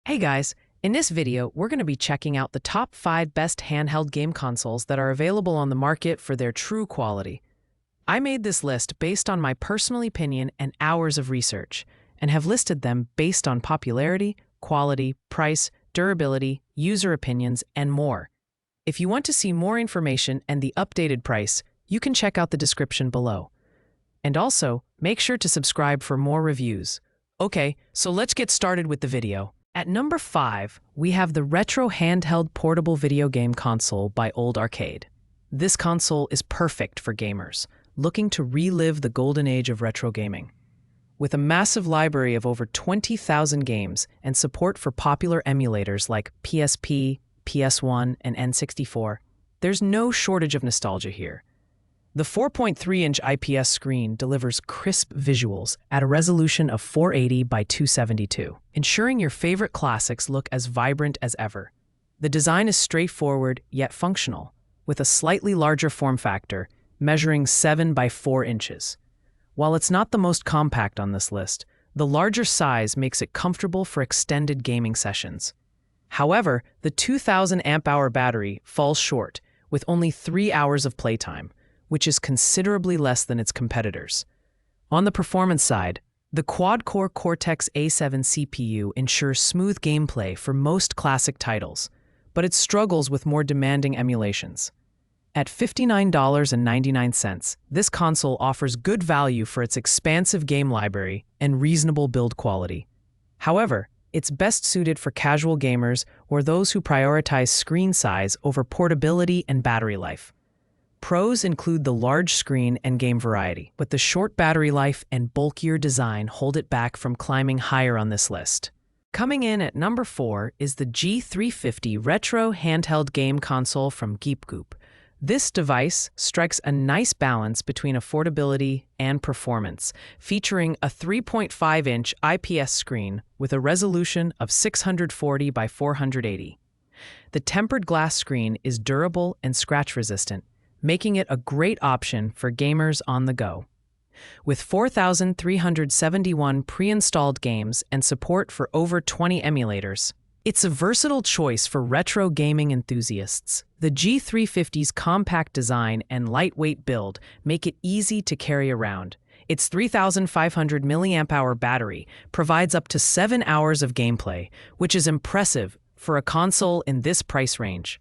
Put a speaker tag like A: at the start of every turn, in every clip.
A: Hey guys, in this video, we're going to be checking out the top 5 best handheld game consoles that are available on the market for their true quality. I made this list based on my personal opinion and hours of research, and have listed them based on popularity, quality, price, durability, user opinions, and more. If you want to see more information and the updated price, you can check out the description below. And also, make sure to subscribe for more reviews. Okay, so let's get started with the video. At number 5, we have the Retro Handheld Portable Video Game Console by Old Arcade. This console is perfect for gamers looking to relive the golden age of retro gaming. With a massive library of over 20,000 games and support for popular emulators like PSP, PS1, and N64, there's no shortage of nostalgia here. The 4.3-inch IPS screen delivers crisp visuals at a resolution of 480 by 272, ensuring your favorite classics look as vibrant as ever. The design is straightforward yet functional, with a slightly larger form factor, measuring 7 by 4 inches. While it's not the most compact on this list, the larger size makes it comfortable for extended gaming sessions. However, the 2,000 amp-hour battery falls short, with only 3 hours of playtime, which is considerably less than its competitors. On the performance side, the quad-core Cortex A7 CPU ensures smooth gameplay for most classic titles, but it struggles with more demanding emulations. At $59.99, this console offers good value for its expansive game library and reasonable build quality. However, it's best suited for casual gamers or those who prioritize screen size over portability and battery life. Pros include the large screen and game variety, but the short battery life and bulkier design hold it back from climbing higher on this list. Coming in at number 4 is the G350 Retro Handheld Game Console from GeekGoop. This device strikes a nice balance between affordability and performance, featuring a 3.5-inch IPS screen with a resolution of 640 by 480. The tempered glass screen is durable and scratch-resistant, making it a great option for gamers on the go. With 4,371 pre-installed games and support for over 20 emulators, it's a versatile choice for retro gaming enthusiasts. The G350's compact design and lightweight build make it easy to carry around. Its 3,500 mAh battery provides up to 7 hours of gameplay, which is impressive for a console in this price range.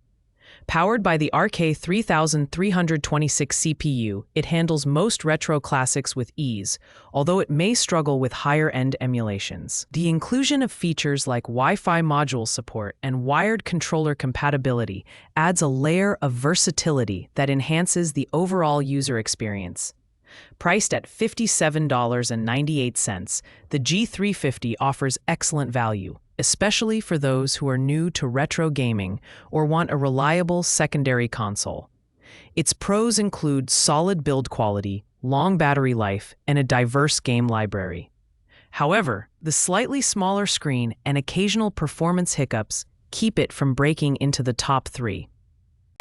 A: Powered by the RK3326 CPU, it handles most retro classics with ease, although it may struggle with higher-end emulations. The inclusion of features like Wi-Fi module support and wired controller compatibility adds a layer of versatility that enhances the overall user experience. Priced at $57.98, the G350 offers excellent value, especially for those who are new to retro gaming or want a reliable secondary console. Its pros include solid build quality, long battery life, and a diverse game library. However, the slightly smaller screen and occasional performance hiccups keep it from breaking into the top 3.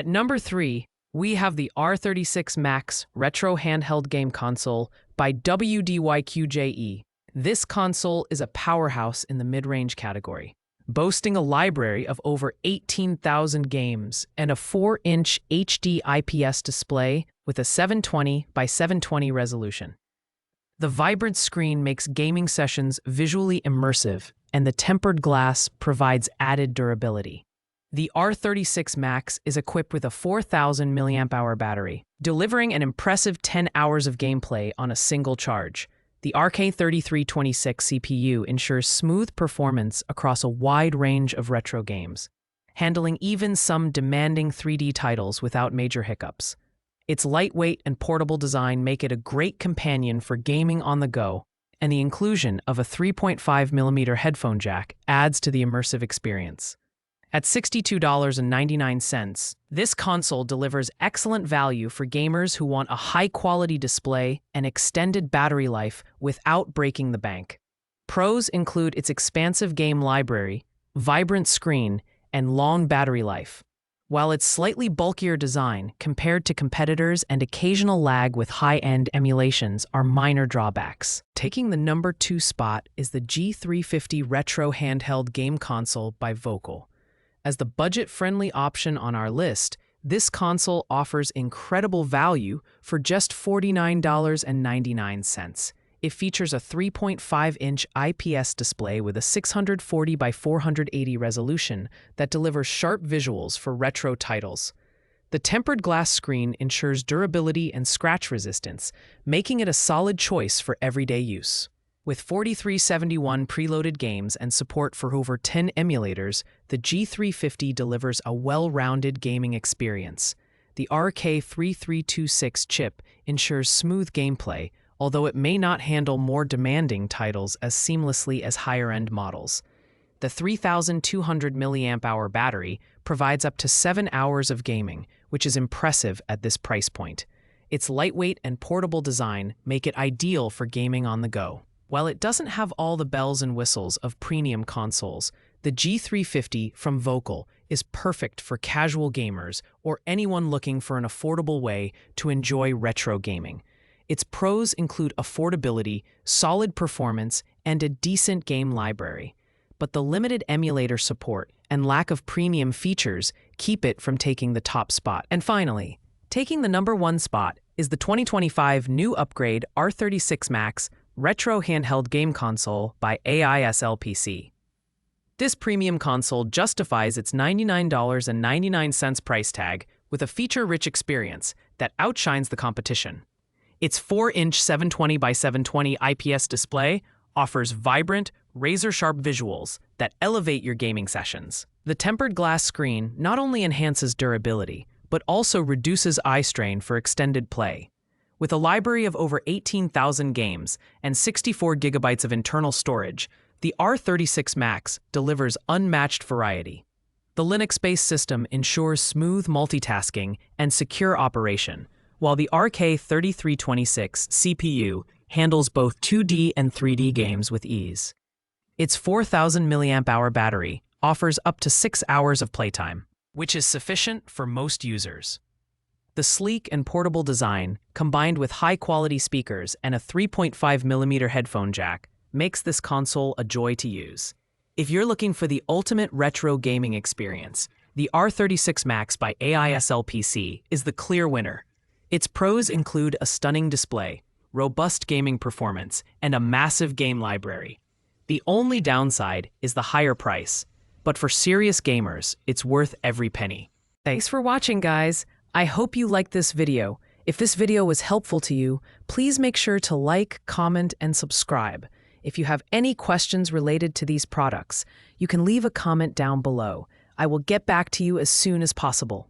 A: At number 3, we have the R36 Max Retro Handheld Game Console by WDYQJE. This console is a powerhouse in the mid-range category, boasting a library of over 18,000 games and a 4-inch HD IPS display with a 720 by 720 resolution. The vibrant screen makes gaming sessions visually immersive, and the tempered glass provides added durability. The R36 Max is equipped with a 4,000 mAh battery, delivering an impressive 10 hours of gameplay on a single charge. The RK3326 CPU ensures smooth performance across a wide range of retro games, handling even some demanding 3D titles without major hiccups. Its lightweight and portable design make it a great companion for gaming on the go, and the inclusion of a 3.5mm headphone jack adds to the immersive experience. At $62.99, this console delivers excellent value for gamers who want a high-quality display and extended battery life without breaking the bank. Pros include its expansive game library, vibrant screen, and long battery life. While its slightly bulkier design, compared to competitors and occasional lag with high-end emulations, are minor drawbacks. Taking the number 2 spot is the G350 Retro Handheld Game Console by Vocal. As the budget-friendly option on our list, this console offers incredible value for just $49.99. It features a 3.5-inch IPS display with a 640 by 480 resolution that delivers sharp visuals for retro titles. The tempered glass screen ensures durability and scratch resistance, making it a solid choice for everyday use. With 4371 preloaded games and support for over 10 emulators, the G350 delivers a well-rounded gaming experience. The RK3326 chip ensures smooth gameplay, although it may not handle more demanding titles as seamlessly as higher-end models. The 3,200 mAh battery provides up to 7 hours of gaming, which is impressive at this price point. Its lightweight and portable design make it ideal for gaming on the go. While it doesn't have all the bells and whistles of premium consoles, the G350 from Vocal is perfect for casual gamers or anyone looking for an affordable way to enjoy retro gaming. Its pros include affordability, solid performance, and a decent game library. But the limited emulator support and lack of premium features keep it from taking the top spot. And finally, taking the number 1 spot is the 2025 new upgrade R36 Max Retro Handheld Game Console by AISLPC. This premium console justifies its $99.99 price tag with a feature-rich experience that outshines the competition. Its 4-inch 720 by 720 IPS display offers vibrant, razor-sharp visuals that elevate your gaming sessions. The tempered glass screen not only enhances durability, but also reduces eye strain for extended play. With a library of over 18,000 games and 64 gigabytes of internal storage, the R36 Max delivers unmatched variety. The Linux-based system ensures smooth multitasking and secure operation, while the RK3326 CPU handles both 2D and 3D games with ease. Its 4,000 mAh battery offers up to 6 hours of playtime, which is sufficient for most users. The sleek and portable design, combined with high-quality speakers and a 3.5mm headphone jack, makes this console a joy to use. If you're looking for the ultimate retro gaming experience, the R36 Max by AISLPC is the clear winner. Its pros include a stunning display, robust gaming performance, and a massive game library. The only downside is the higher price, but for serious gamers, it's worth every penny. Thanks for watching, guys. I hope you liked this video. If this video was helpful to you, please make sure to like, comment, and subscribe. If you have any questions related to these products, you can leave a comment down below. I will get back to you as soon as possible.